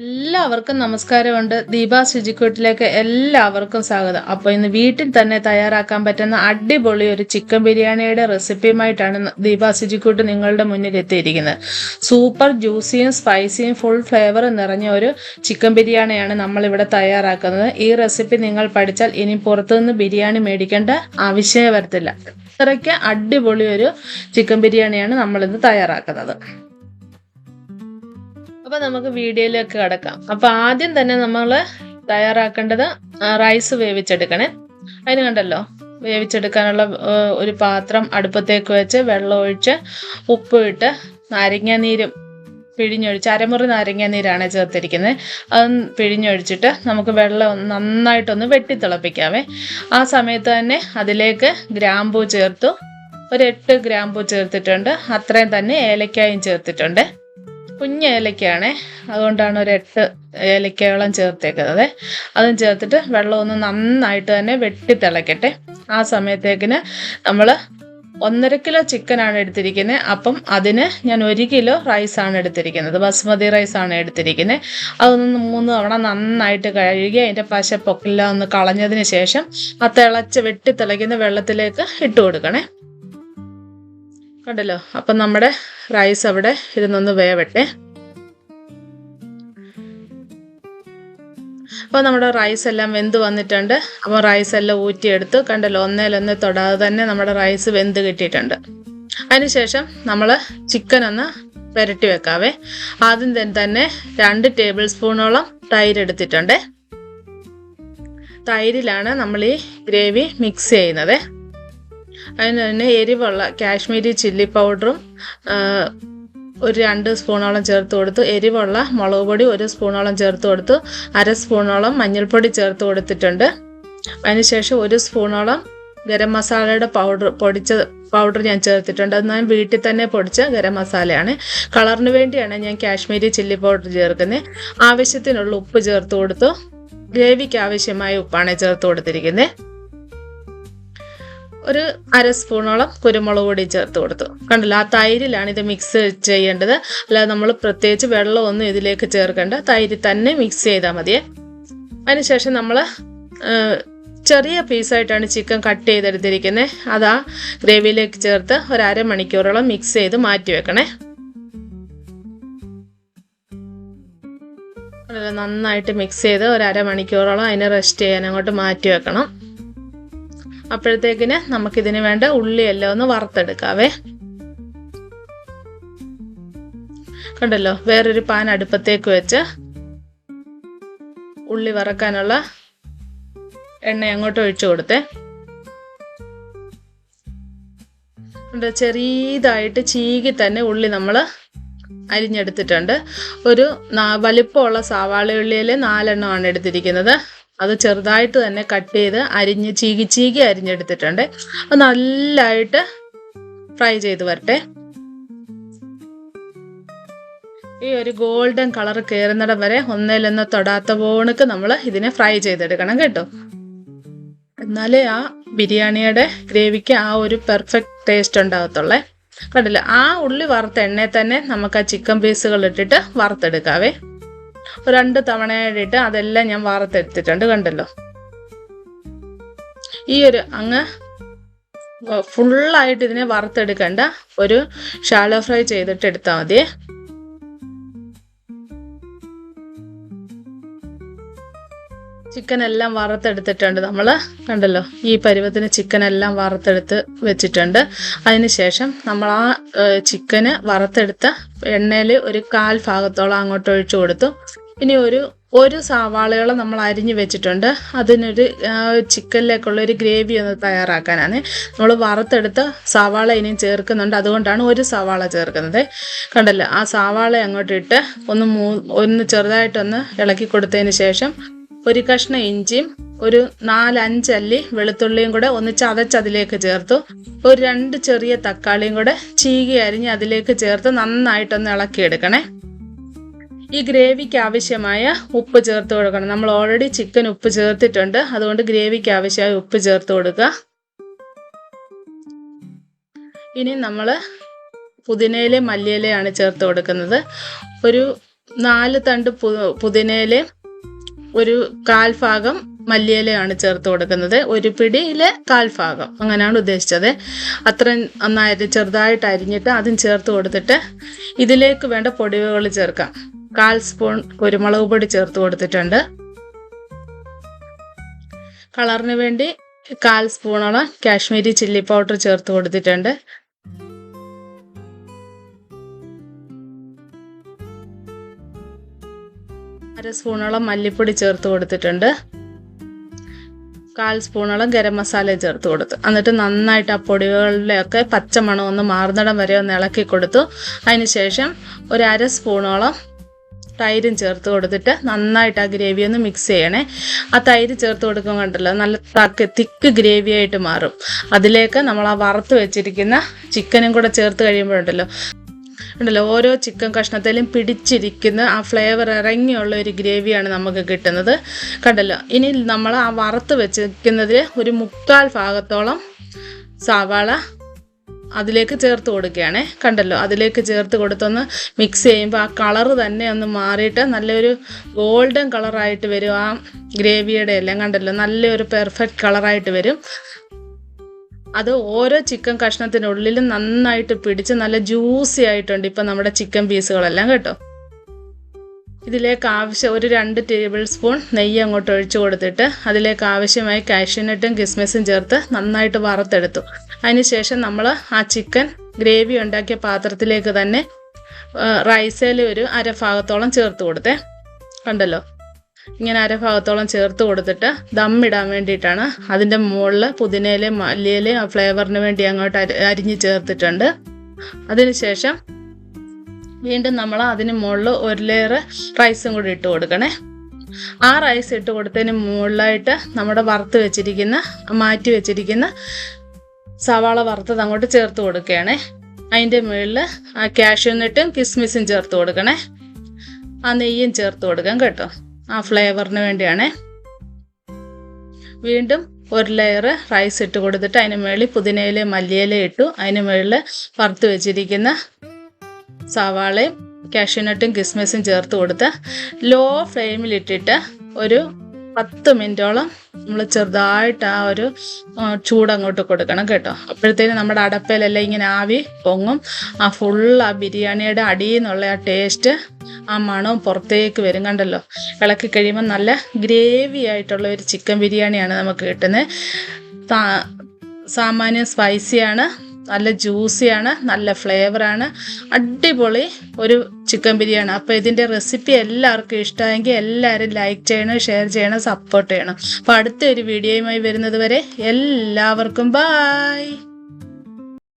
എല്ലാവർക്കും നമസ്കാരമുണ്ട്. ദീപ ശുചിക്കൂട്ടിലേക്ക് എല്ലാവർക്കും സ്വാഗതം. അപ്പോൾ ഇന്ന് വീട്ടിൽ തന്നെ തയ്യാറാക്കാൻ പറ്റുന്ന അടിപൊളി ഒരു ചിക്കൻ ബിരിയാണിയുടെ റെസിപ്പിയുമായിട്ടാണ് ദീപ ശുചിക്കൂട്ട് നിങ്ങളുടെ മുന്നിൽ എത്തിയിരിക്കുന്നത്. സൂപ്പർ ജ്യൂസിയും സ്പൈസിയും ഫുൾ ഫ്ലേവർ നിറഞ്ഞ ഒരു ചിക്കൻ ബിരിയാണിയാണ് നമ്മളിവിടെ തയ്യാറാക്കുന്നത്. ഈ റെസിപ്പി നിങ്ങൾ പഠിച്ചാൽ ഇനി പുറത്തുനിന്ന് ബിരിയാണി മേടിക്കേണ്ട ആവശ്യമേ വരത്തില്ല. അത്രയ്ക്ക് അടിപൊളി ഒരു ചിക്കൻ ബിരിയാണിയാണ് നമ്മളിന്ന് തയ്യാറാക്കുന്നത്. അപ്പൊ നമുക്ക് വീഡിയോയിലേക്ക് കിടക്കാം. അപ്പൊ ആദ്യം തന്നെ നമ്മൾ തയ്യാറാക്കേണ്ടത് റൈസ് വേവിച്ചെടുക്കണേ. അതിന് കണ്ടല്ലോ, വേവിച്ചെടുക്കാനുള്ള ഒരു പാത്രം അടുപ്പത്തേക്ക് വെച്ച് വെള്ളം ഒഴിച്ച് ഉപ്പ് ഇട്ട് നാരങ്ങാനീരും പിഴിഞ്ഞൊഴിച്ച്, അരമുറി നാരങ്ങാനീരാണ് ചേർത്തിരിക്കുന്നത്. അത് പിഴിഞ്ഞൊഴിച്ചിട്ട് നമുക്ക് വെള്ളം നന്നായിട്ടൊന്ന് വെട്ടിത്തിളപ്പിക്കാവേ. ആ സമയത്ത് തന്നെ അതിലേക്ക് ഗ്രാമ്പൂ ചേർത്തു. ഒരു 8 ഗ്രാമ്പൂ ചേർത്തിട്ടുണ്ട്. അത്രയും തന്നെ ഏലക്കായും ചേർത്തിട്ടുണ്ട്. കുഞ്ഞ ഏലക്കയാണേ, അതുകൊണ്ടാണ് ഒരു 8 ഏലക്കയോളം ചേർത്തേക്കുന്നത്. അതും ചേർത്തിട്ട് വെള്ളം ഒന്ന് നന്നായിട്ട് തന്നെ വെട്ടിത്തിളക്കട്ടെ. ആ സമയത്തേക്കിന് നമ്മൾ 1.5 കിലോ ചിക്കനാണ് എടുത്തിരിക്കുന്നത്. അപ്പം അതിന് ഞാൻ 1 കിലോ റൈസാണ് എടുത്തിരിക്കുന്നത്. ബസ്മതി റൈസാണ് എടുത്തിരിക്കുന്നത്. അതൊന്ന് 3 തവണ നന്നായിട്ട് കഴുകി അതിൻ്റെ പശപ്പൊക്കെല്ലാം ഒന്ന് കളഞ്ഞതിന് ശേഷം ആ വെട്ടിത്തിളയ്ക്കുന്ന വെള്ളത്തിലേക്ക് ഇട്ട് കൊടുക്കണേ. കണ്ടല്ലോ, അപ്പം നമ്മുടെ റൈസ് അവിടെ ഇരുന്നൊന്ന് വേവട്ടെ. അപ്പോൾ നമ്മുടെ റൈസ് എല്ലാം വെന്ത് വന്നിട്ടുണ്ട്. അപ്പോൾ റൈസ് എല്ലാം ഊറ്റിയെടുത്ത് കണ്ടല്ലോ, ഒന്നേലൊന്ന് തൊടാതെ തന്നെ നമ്മുടെ റൈസ് വെന്ത് കിട്ടിയിട്ടുണ്ട്. അതിനുശേഷം നമ്മൾ ചിക്കൻ ഒന്ന് പുരട്ടി വെക്കാവേ. ആദ്യം തന്നെ 2 ടേബിൾ സ്പൂണോളം തൈര് എടുത്തിട്ടുണ്ട്. തൈരിലാണ് നമ്മൾ ഈ ഗ്രേവി മിക്സ് ചെയ്യുന്നത്. അതിന് തന്നെ എരിവുള്ള കാശ്മീരി ചില്ലി പൗഡറും ഒരു 2 സ്പൂണോളം ചേർത്ത് കൊടുത്തു. എരിവുള്ള മുളക് പൊടി 1 സ്പൂണോളം ചേർത്ത് കൊടുത്തു. 1/2 സ്പൂണോളം മഞ്ഞൾപ്പൊടി ചേർത്ത് കൊടുത്തിട്ടുണ്ട്. അതിനുശേഷം 1 സ്പൂണോളം ഗരം മസാലയുടെ പൗഡർ ഞാൻ ചേർത്തിട്ടുണ്ട്. അത് ഞാൻ വീട്ടിൽ തന്നെ പൊടിച്ച ഗരം മസാലയാണ്. കളറിന് വേണ്ടിയാണ് ഞാൻ കാശ്മീരി ചില്ലി പൗഡർ ചേർക്കുന്നത്. ആവശ്യത്തിനുള്ള ഉപ്പ് ചേർത്ത് കൊടുത്തു. ഗ്രേവിക്ക് ആവശ്യമായ ഉപ്പാണ് ചേർത്ത് കൊടുത്തിരിക്കുന്നത്. ഒരു 1/2 സ്പൂണോളം കുരുമുളക് പൊടി ചേർത്ത് കൊടുത്തു. കണ്ടല്ലോ, ആ തൈരിലാണ് ഇത് മിക്സ് ചെയ്യേണ്ടത്. അല്ലാതെ നമ്മൾ പ്രത്യേകിച്ച് വെള്ളമൊന്നും ഇതിലേക്ക് ചേർക്കേണ്ട. തൈര് തന്നെ മിക്സ് ചെയ്താൽ മതിയേ. അതിനുശേഷം നമ്മൾ ചെറിയ പീസായിട്ടാണ് ചിക്കൻ കട്ട് ചെയ്തെടുത്തിരിക്കുന്നത്. അത് ആ ഗ്രേവിയിലേക്ക് ചേർത്ത് ഒരു 1/2 മണിക്കൂറോളം മിക്സ് ചെയ്ത് മാറ്റി വെക്കണേ. നന്നായിട്ട് മിക്സ് ചെയ്ത് ഒരു 1/2 മണിക്കൂറോളം അതിനെ റെസ്റ്റ് ചെയ്യാൻ അങ്ങോട്ട് മാറ്റി വെക്കണം. അപ്പോഴത്തേക്കിന് നമുക്കിതിന് വേണ്ട ഉള്ളിയെല്ലാം ഒന്ന് വറുത്തെടുക്കാവേ. കണ്ടല്ലോ, വേറൊരു പാൻ അടുപ്പത്തേക്ക് വെച്ച് ഉള്ളി വറക്കാനുള്ള എണ്ണ അങ്ങോട്ട് ഒഴിച്ചു കൊടുത്തേ. ചെറിയതായിട്ട് ചീകി തന്നെ ഉള്ളി നമ്മൾ അരിഞ്ഞെടുത്തിട്ടുണ്ട്. ഒരു വലിപ്പമുള്ള സവാള ഉള്ളിയിൽ 4 എണ്ണമാണ് എടുത്തിരിക്കുന്നത്. അത് ചെറുതായിട്ട് തന്നെ കട്ട് ചെയ്ത് അരിഞ്ഞ് ചീകി അരിഞ്ഞെടുത്തിട്ടുണ്ട്. അത് നല്ലതായിട്ട് ഫ്രൈ ചെയ്ത് വരട്ടെ. ഈ ഒരു ഗോൾഡൻ കളർ കയറുന്നിടം വരെ ഒന്നേലൊന്ന് തൊടാത്ത പോണക്ക് നമ്മൾ ഇതിനെ ഫ്രൈ ചെയ്തെടുക്കണം കേട്ടോ. എന്നാലേ ആ ബിരിയാണിയുടെ ഗ്രേവിക്ക് ആ ഒരു പെർഫെക്റ്റ് ടേസ്റ്റ് ഉണ്ടാകത്തുള്ളേ. കണ്ടില്ല, ആ ഉള്ളി വറുത്ത എണ്ണയിൽ തന്നെ നമുക്ക് ആ ചിക്കൻ പീസുകൾ ഇട്ടിട്ട് വറുത്തെടുക്കാവേ. 2 തവണയായിട്ട് അതെല്ലാം ഞാൻ വറുത്തെടുത്തിട്ടുണ്ട്. കണ്ടല്ലോ, ഈ ഒരു അങ്ങ് ഫുള്ളായിട്ട് ഇതിനെ വറുത്തെടുക്കണ്ട, ഒരു ഷാലോ ഫ്രൈ ചെയ്തിട്ട് എടുത്താൽ മതിയേ. ചിക്കൻ എല്ലാം വറുത്തെടുത്തിട്ടുണ്ട് നമ്മൾ. കണ്ടല്ലോ, ഈ പരുവത്തിന് ചിക്കൻ എല്ലാം വറുത്തെടുത്ത് വെച്ചിട്ടുണ്ട്. അതിനുശേഷം നമ്മൾ ആ ചിക്കന് വറുത്തെടുത്ത എണ്ണയിൽ ഒരു 1/4 ഭാഗത്തോളം അങ്ങോട്ട് ഒഴിച്ചു കൊടുത്തു. ഇനി ഒരു സവാളയോളം നമ്മൾ അരിഞ്ഞു വെച്ചിട്ടുണ്ട്. അതിനൊരു ചിക്കനിലേക്കുള്ള ഒരു ഗ്രേവി ഒന്ന് തയ്യാറാക്കാനാണ്. നമ്മൾ വറുത്തെടുത്ത സവാള ഇനിയും ചേർക്കുന്നുണ്ട്. അതുകൊണ്ടാണ് ഒരു സവാള ചേർക്കുന്നത്. കണ്ടല്ലോ, ആ സവാള അങ്ങോട്ട് ഇട്ട് ഒന്ന് ചെറുതായിട്ടൊന്ന് ഇളക്കി കൊടുത്തതിന് ശേഷം ഒരു കഷ്ണം ഇഞ്ചിയും ഒരു 4-5 അല്ലി വെളുത്തുള്ളിയും കൂടെ ഒന്ന് ചതച്ചതിലേക്ക് ചേർത്തു. ഒരു 2 ചെറിയ തക്കാളിയും കൂടെ ചീകി അരിഞ്ഞ് അതിലേക്ക് ചേർത്ത് നന്നായിട്ടൊന്ന് ഇളക്കിയെടുക്കണേ. ഈ ഗ്രേവിക്ക് ആവശ്യമായ ഉപ്പ് ചേർത്ത് കൊടുക്കണം. നമ്മൾ ഓൾറെഡി ചിക്കൻ ഉപ്പ് ചേർത്തിട്ടുണ്ട്. അതുകൊണ്ട് ഗ്രേവിക്ക് ആവശ്യമായ ഉപ്പ് ചേർത്ത് കൊടുക്കുക. ഇനി നമ്മൾ പുതിനയിലയും മല്ലിയിലയാണ് ചേർത്ത് കൊടുക്കുന്നത്. ഒരു 4 തണ്ട് പുതിനയിലയും ഒരു 1/4 ഭാഗം മല്ലിയിലയാണ് ചേർത്ത് കൊടുക്കുന്നത്. ഒരു പിടിയിലെ 1/4 ഭാഗം, അങ്ങനെയാണ് ഉദ്ദേശിച്ചത്. അത്രയും നന്നായിട്ട് ചെറുതായിട്ട് അരിഞ്ഞിട്ട് അതും ചേർത്ത് കൊടുത്തിട്ട് ഇതിലേക്ക് വേണ്ട പൊടികൾ ചേർക്കാം. 1/4 സ്പൂൺ കുരുമുളക് പൊടി ചേർത്ത് കൊടുത്തിട്ടുണ്ട്. കളറിന് വേണ്ടി 1/4 സ്പൂണോളം കാശ്മീരി ചില്ലി പൗഡർ ചേർത്ത് കൊടുത്തിട്ടുണ്ട്. അര സ്പൂണോളം മല്ലിപ്പൊടി ചേർത്ത് കൊടുത്തിട്ടുണ്ട്. 1/4 സ്പൂണോളം ഗരം മസാല ചേർത്ത് കൊടുത്തു. എന്നിട്ട് നന്നായിട്ട് ആ പൊടികളിലൊക്കെ പച്ചമണം ഒന്ന് മാറുന്നിടം വരെ ഒന്ന് ഇളക്കി കൊടുത്തു. അതിന് ശേഷം ഒരു അര സ്പൂണോളം തൈരും ചേർത്ത് കൊടുത്തിട്ട് നന്നായിട്ട് ആ ഗ്രേവി ഒന്ന് മിക്സ് ചെയ്യണേ. ആ തൈര് ചേർത്ത് കൊടുക്കുമ്പോൾ കണ്ടല്ലോ നല്ല തിക്ക് ഗ്രേവി ആയിട്ട് മാറും. അതിലേക്ക് നമ്മൾ ആ വറുത്ത് വെച്ചിരിക്കുന്ന ചിക്കനും കൂടെ ചേർത്ത് കഴിയുമ്പോഴുണ്ടല്ലോ ഓരോ ചിക്കൻ കഷ്ണത്തിലും പിടിച്ചിരിക്കുന്ന ആ ഫ്ലേവർ ഇറങ്ങിയുള്ള ഒരു ഗ്രേവിയാണ് നമുക്ക് കിട്ടുന്നത്. കണ്ടല്ലോ. ഇനി നമ്മൾ ആ വറുത്ത് വെച്ചിരിക്കുന്നതിൽ ഒരു 1/4 ഭാഗത്തോളം സവാള അതിലേക്ക് ചേർത്ത് കൊടുക്കുകയാണ്. കണ്ടല്ലോ. അതിലേക്ക് ചേർത്ത് കൊടുത്തൊന്ന് മിക്സ് ചെയ്യുമ്പോൾ ആ കളറ് തന്നെ ഒന്ന് മാറിയിട്ട് നല്ലൊരു ഗോൾഡൻ കളറായിട്ട് വരും. ആ ഗ്രേവിയുടെ എല്ലാം കണ്ടല്ലോ നല്ലൊരു പെർഫെക്റ്റ് കളറായിട്ട് വരും. അത് ഓരോ ചിക്കൻ കഷ്ണത്തിനുള്ളിലും നന്നായിട്ട് പിടിച്ച് നല്ല ജ്യൂസി ആയിട്ടുണ്ട് ഇപ്പം നമ്മുടെ ചിക്കൻ പീസുകളെല്ലാം കേട്ടോ. ഇതിലേക്ക് ഒരു 2 ടേബിൾ സ്പൂൺ നെയ്യ് അങ്ങോട്ട് ഒഴിച്ചു കൊടുത്തിട്ട് അതിലേക്ക് ആവശ്യമായി കാഷ്യൂനട്ടും കിസ്മിസും ചേർത്ത് നന്നായിട്ട് വറുത്തെടുത്തു. അതിനുശേഷം നമ്മൾ ആ ചിക്കൻ ഗ്രേവി ഉണ്ടാക്കിയ പാത്രത്തിലേക്ക് തന്നെ റൈസിൽ ഒരു അര ഭാഗത്തോളം ചേർത്ത് കൊടുത്തേ. കണ്ടല്ലോ. ഇങ്ങനെ അര ഭാഗത്തോളം ചേർത്ത് കൊടുത്തിട്ട് ദമ്മിടാൻ വേണ്ടിയിട്ടാണ്. അതിൻ്റെ മുകളിൽ പുതിനയിലയും മല്ലിയിലയും ആ ഫ്ലേവറിന് വേണ്ടി അങ്ങോട്ട് അരിഞ്ഞ് ചേർത്തിട്ടുണ്ട്. അതിനുശേഷം വീണ്ടും നമ്മൾ അതിന് മുകളിൽ ഒരു ലെയർ റൈസും കൂടി ഇട്ട് കൊടുക്കണേ. ആ റൈസ് ഇട്ട് കൊടുത്തതിന് മുകളിലായിട്ട് നമ്മുടെ മാറ്റി വെച്ചിരിക്കുന്ന സവാള വറുത്തത് അങ്ങോട്ട് ചേർത്ത് കൊടുക്കുകയാണേ. അതിൻ്റെ മുകളിൽ ആ കാഷ്യൂനട്ടും കിസ്മിസും ചേർത്ത് കൊടുക്കണേ. ആ നെയ്യും ചേർത്ത് കൊടുക്കാം കേട്ടോ. ആ ഫ്ലേവറിന് വേണ്ടിയാണേ. വീണ്ടും ഒരു ലെയർ റൈസ് ഇട്ട് കൊടുത്തിട്ട് അതിന് മുകളിൽ പുതിനയിലയും മല്ലിയിലയും ഇട്ടു. അതിന് മുകളിൽ വറുത്ത് വെച്ചിരിക്കുന്ന സവാളയും കാഷ്യൂനട്ടും കിസ്മിസും ചേർത്ത് കൊടുത്ത് ലോ ഫ്ലെയിമിലിട്ടിട്ട് ഒരു 10 മിനിറ്റോളം നമ്മൾ ചെറുതായിട്ട് ആ ഒരു ചൂടങ്ങോട്ട് കൊടുക്കണം കേട്ടോ. അപ്പോഴത്തേനും നമ്മുടെ അടപ്പയിലെല്ലാം ഇങ്ങനെ ആവി പൊങ്ങും. ആ ആ ബിരിയാണിയുടെ അടിയിൽ നിന്നുള്ള ആ ടേസ്റ്റ്, ആ മണവും പുറത്തേക്ക് വരും. കണ്ടല്ലോ. ഇളക്കി കഴിയുമ്പോൾ നല്ല ഗ്രേവി ആയിട്ടുള്ള ഒരു ചിക്കൻ ബിരിയാണിയാണ് നമുക്ക് കിട്ടുന്നത്. സാമാന്യം സ്പൈസിയാണ്, നല്ല ജ്യൂസിയാണ്, നല്ല ഫ്ലേവറാണ്. അടിപൊളി ഒരു ചിക്കൻ ബിരിയാണി. അപ്പോൾ ഇതിൻ്റെ റെസിപ്പി എല്ലാവർക്കും ഇഷ്ടമായെങ്കിൽ എല്ലാവരും ലൈക്ക് ചെയ്യണം, ഷെയർ ചെയ്യണം, സപ്പോർട്ട് ചെയ്യണം. അപ്പോൾ അടുത്തൊരു വീഡിയോയുമായി വരുന്നത് വരെ എല്ലാവർക്കും ബായ്.